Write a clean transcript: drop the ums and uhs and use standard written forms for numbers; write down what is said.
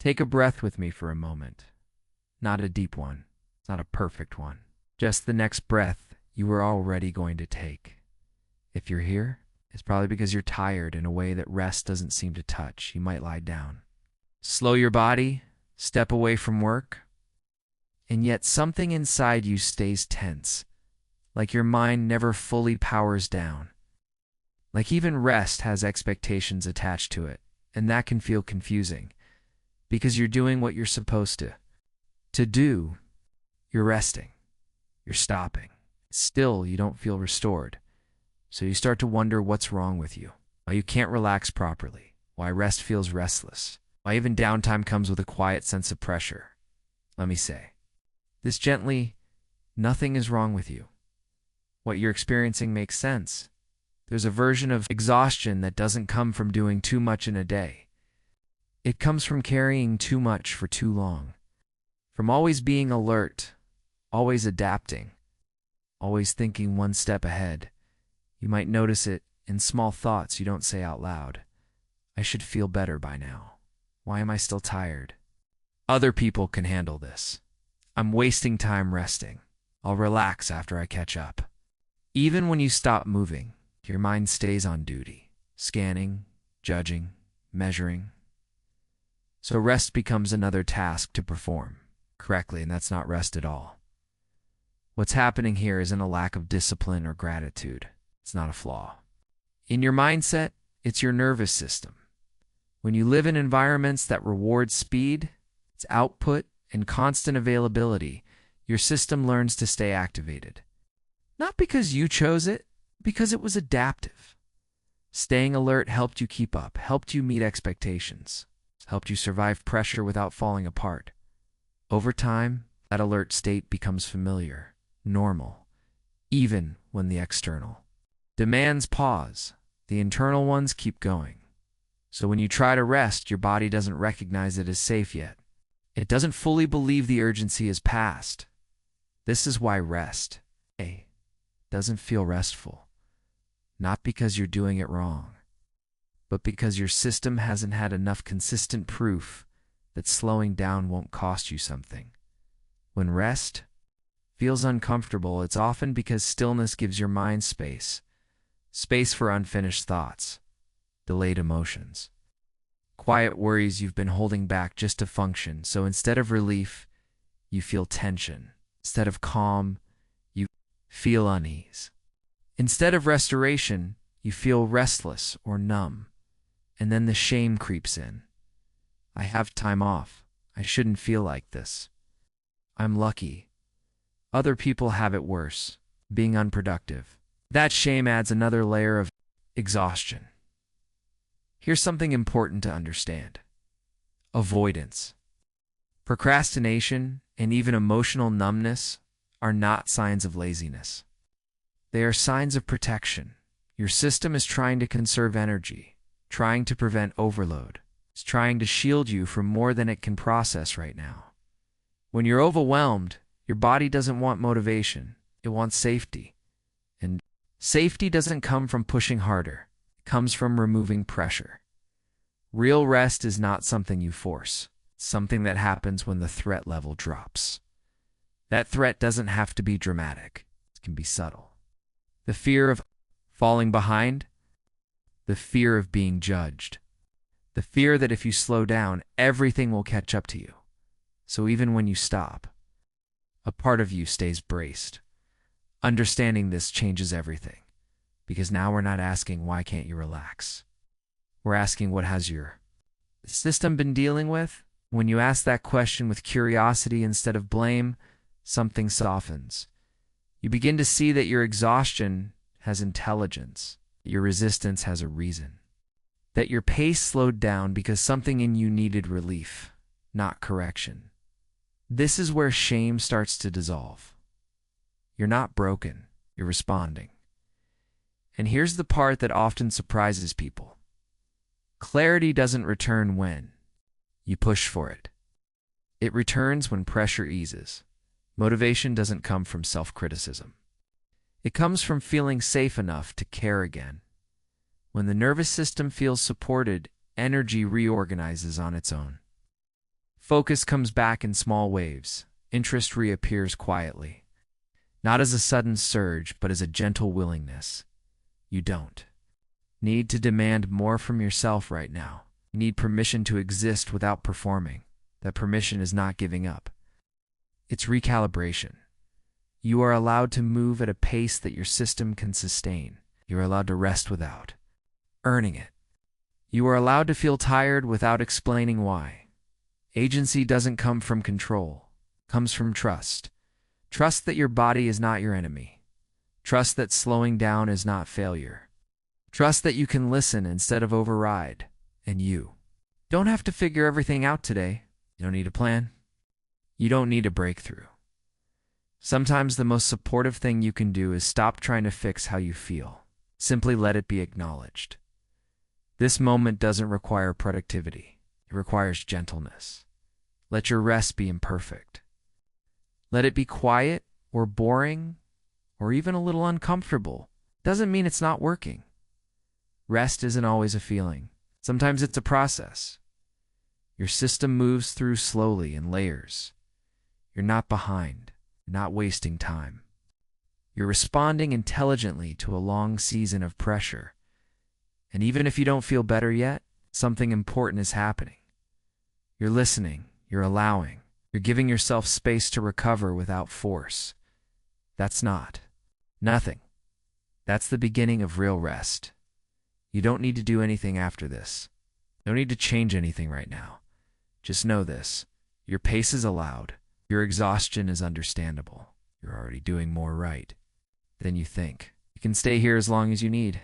Take a breath with me for a moment. Not a deep one, not a perfect one. Just the next breath you were already going to take. If you're here, it's probably because you're tired in a way that rest doesn't seem to touch. You might lie down. Slow your body, step away from work, and yet something inside you stays tense, like your mind never fully powers down. Like even rest has expectations attached to it, and that can feel confusing, because you're doing what you're supposed to do. You're resting. You're stopping. Still, you don't feel restored. So you start to wonder what's wrong with you, why you can't relax properly, why rest feels restless, why even downtime comes with a quiet sense of pressure. Let me say this gently, nothing is wrong with you. What you're experiencing makes sense. There's a version of exhaustion that doesn't come from doing too much in a day. It comes from carrying too much for too long, from always being alert, always adapting, always thinking one step ahead. You might notice it in small thoughts you don't say out loud. I should feel better by now. Why am I still tired? Other people can handle this. I'm wasting time resting. I'll relax after I catch up. Even when you stop moving, your mind stays on duty, scanning, judging, measuring. So rest becomes another task to perform correctly, and that's not rest at all. What's happening here isn't a lack of discipline or gratitude. It's not a flaw. In your mindset, it's your nervous system. When you live in environments that reward speed, its output, and constant availability, your system learns to stay activated. Not because you chose it, because it was adaptive. Staying alert helped you keep up, helped you meet expectations, helped you survive pressure without falling apart. Over time, that alert state becomes familiar, normal, even when the external demands pause. The internal ones keep going. So when you try to rest, your body doesn't recognize it as safe yet. It doesn't fully believe the urgency is past. This is why rest doesn't feel restful. Not because you're doing it wrong, but because your system hasn't had enough consistent proof that slowing down won't cost you something. When rest feels uncomfortable, it's often because stillness gives your mind space for unfinished thoughts, delayed emotions, quiet worries you've been holding back just to function. So instead of relief, you feel tension. Instead of calm, you feel unease. Instead of restoration, you feel restless or numb. And then the shame creeps in. I have time off. I shouldn't feel like this. I'm lucky. Other people have it worse, being unproductive. That shame adds another layer of exhaustion. Here's something important to understand. Avoidance, procrastination, and even emotional numbness are not signs of laziness. They are signs of protection. Your system is trying to conserve energy, trying to prevent overload. It's trying to shield you from more than it can process right now. When you're overwhelmed, your body doesn't want motivation. It wants safety. And safety doesn't come from pushing harder. It comes from removing pressure. Real rest is not something you force. It's something that happens when the threat level drops. That threat doesn't have to be dramatic. It can be subtle. The fear of falling behind, the fear of being judged, the fear that if you slow down, everything will catch up to you. So even when you stop, a part of you stays braced. Understanding this changes everything, because now we're not asking, why can't you relax? We're asking, what has your system been dealing with? When you ask that question with curiosity instead of blame, something softens. You begin to see that your exhaustion has intelligence, that your resistance has a reason, that your pace slowed down because something in you needed relief, not correction. This is where shame starts to dissolve. You're not broken, you're responding. And here's the part that often surprises people. Clarity doesn't return when you push for it. It returns when pressure eases. Motivation doesn't come from self-criticism. It comes from feeling safe enough to care again. When the nervous system feels supported, energy reorganizes on its own. Focus comes back in small waves. Interest reappears quietly. Not as a sudden surge, but as a gentle willingness. You don't need to demand more from yourself right now. You need permission to exist without performing. That permission is not giving up. It's recalibration. You are allowed to move at a pace that your system can sustain. You are allowed to rest without earning it. You are allowed to feel tired without explaining why. Agency doesn't come from control. It comes from trust. Trust that your body is not your enemy. Trust that slowing down is not failure. Trust that you can listen instead of override. And you don't have to figure everything out today. You don't need a plan. You don't need a breakthrough. Sometimes the most supportive thing you can do is stop trying to fix how you feel. Simply let it be acknowledged. This moment doesn't require productivity. It requires gentleness. Let your rest be imperfect. Let it be quiet or boring or even a little uncomfortable. Doesn't mean it's not working. Rest isn't always a feeling. Sometimes it's a process. Your system moves through slowly in layers. You're not behind. You're not wasting time. You're responding intelligently to a long season of pressure. And even if you don't feel better yet, something important is happening. You're listening. You're allowing. You're giving yourself space to recover without force. That's not nothing. That's the beginning of real rest. You don't need to do anything after this. No need to change anything right now. Just know this. Your pace is allowed. Your exhaustion is understandable. You're already doing more right than you think. You can stay here as long as you need.